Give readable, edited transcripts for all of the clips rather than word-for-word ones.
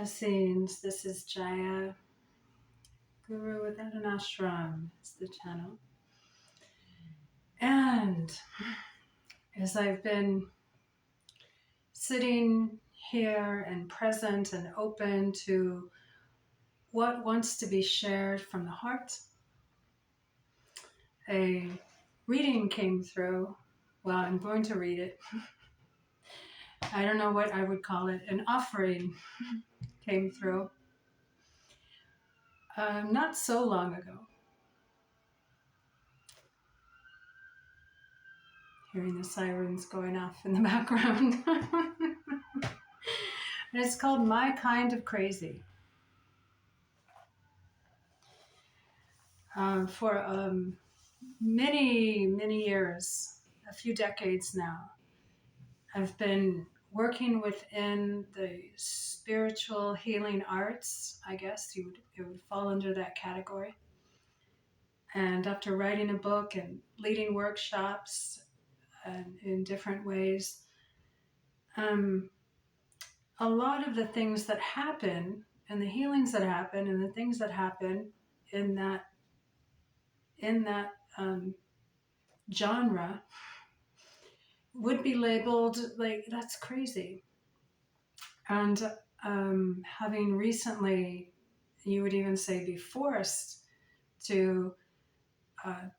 Blessings, this is Jaia, Guru Without an Ashram is the channel. And as I've been sitting here and present and open to what wants to be shared from the heart, a reading came through. Well, I'm going to read it. I don't know what I would call it. An offering came through not so long ago. Hearing the sirens going off in the background. And it's called My Kind of Crazy. For many years, a few decades now, I've been working within the spiritual healing arts. I guess it would fall under that category. And after writing a book and leading workshops in different ways, a lot of the things that happen and the healings that happen and the things that happen in that genre would be labeled like, that's crazy. And having recently, you would even say, be forced to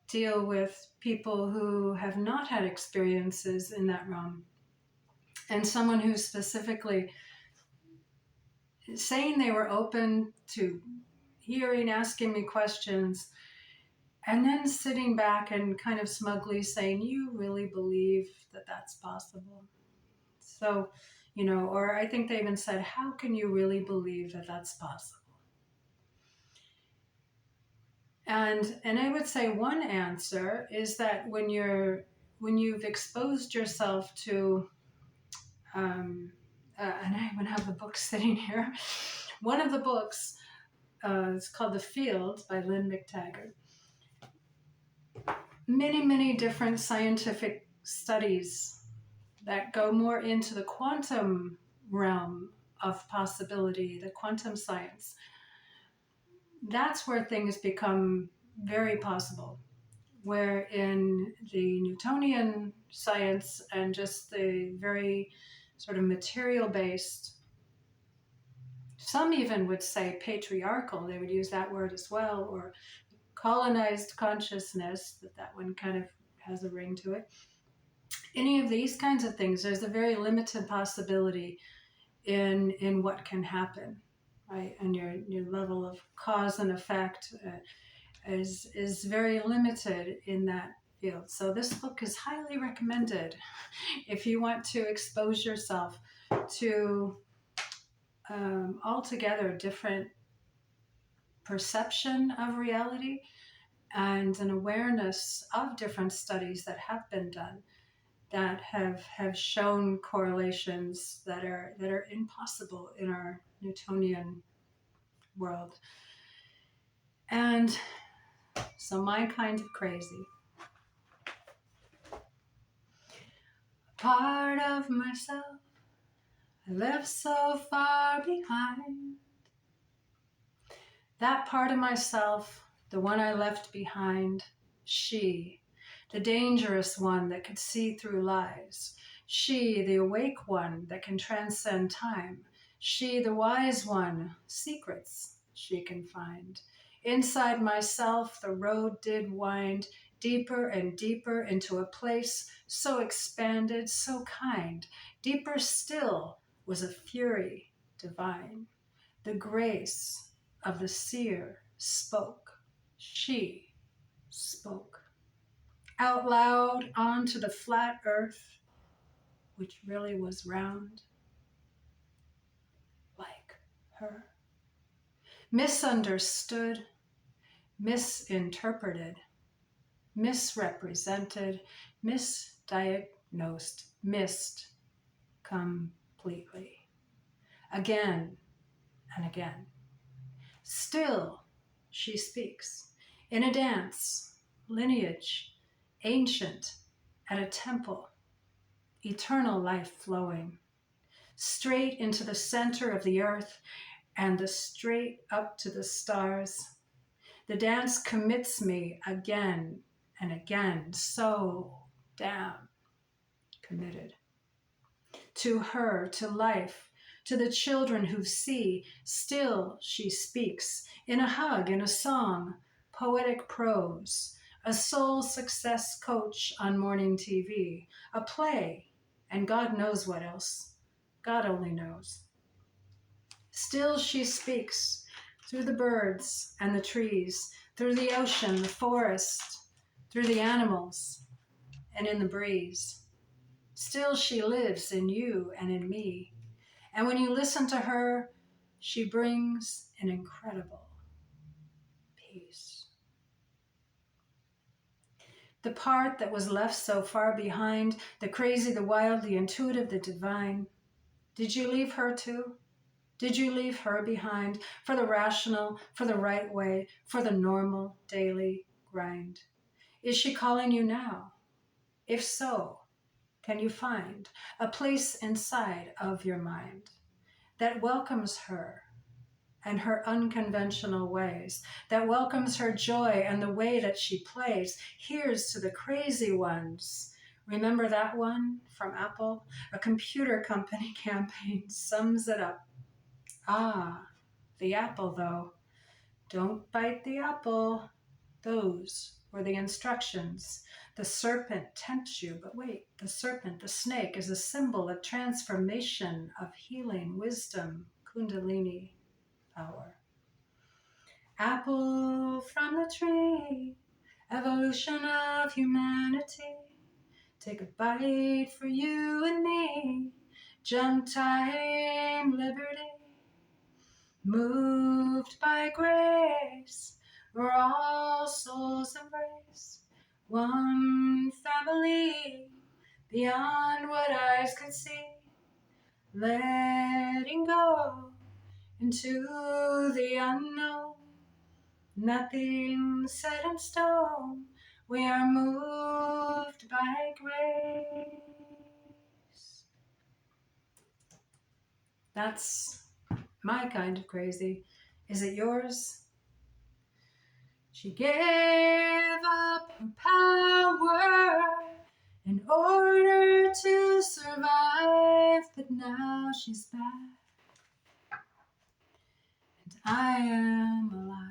deal with people who have not had experiences in that realm, and someone who specifically saying they were open to hearing, asking me questions, and then sitting back and kind of smugly saying, you really believe that that's possible? So, or I think they even said, how can you really believe that that's possible? And I would say one answer is that when you've exposed yourself to, and I even have the book sitting here. One of the books is called The Field by Lynn McTaggart. Many different scientific studies that go more into the quantum realm of possibility, the quantum science. That's where things become very possible. Where in the Newtonian science and just the very sort of material-based, some even would say patriarchal, they would use that word as well, or colonized consciousness, that one kind of has a ring to it. Any of these kinds of things, there's a very limited possibility in what can happen, right? And your level of cause and effect is very limited in that field. So this book is highly recommended if you want to expose yourself to altogether different perception of reality and an awareness of different studies that have been done that have shown correlations that are impossible in our Newtonian world. And so My Kind of Crazy. Part of myself I left so far behind. That part of myself, the one I left behind, she, the dangerous one that could see through lies. She, the awake one that can transcend time. She, the wise one, secrets she can find. Inside myself, the road did wind deeper and deeper into a place so expanded, so kind. Deeper still was a fury divine. The grace of the seer spoke. She spoke out loud onto the flat earth, which really was round, like her. Misunderstood, misinterpreted, misrepresented, misdiagnosed, missed completely. Again and again. Still, she speaks in a dance, lineage, ancient, at a temple, eternal life flowing, straight into the center of the earth and the straight up to the stars. The dance commits me again and again, so damn committed. To her, to life, to the children who see, still she speaks, in a hug, in a song, poetic prose, a soul success coach on morning TV, a play, and God knows what else. God only knows. Still she speaks, through the birds and the trees, through the ocean, the forest, through the animals, and in the breeze. Still she lives in you and in me. And when you listen to her, she brings an incredible peace. The part that was left so far behind, the crazy, the wild, the intuitive, the divine. Did you leave her too? Did you leave her behind for the rational, for the right way, for the normal daily grind? Is she calling you now? If so, can you find a place inside of your mind that welcomes her and her unconventional ways, that welcomes her joy and the way that she plays? Here's to the crazy ones. Remember that one from Apple? A computer company campaign sums it up. Ah, the apple though. Don't bite the apple. Those were the instructions. The serpent tempts you, but wait, the serpent, the snake, is a symbol of transformation, of healing, wisdom, kundalini power. Apple from the tree, evolution of humanity. Take a bite for you and me. Jump time, liberty. Moved by grace, we're all souls embrace. One family, beyond what eyes could see. Letting go into the unknown. Nothing set in stone. We are moved by grace. That's my kind of crazy. Is it yours? She gave up her power in order to survive, but now she's back, and I am alive.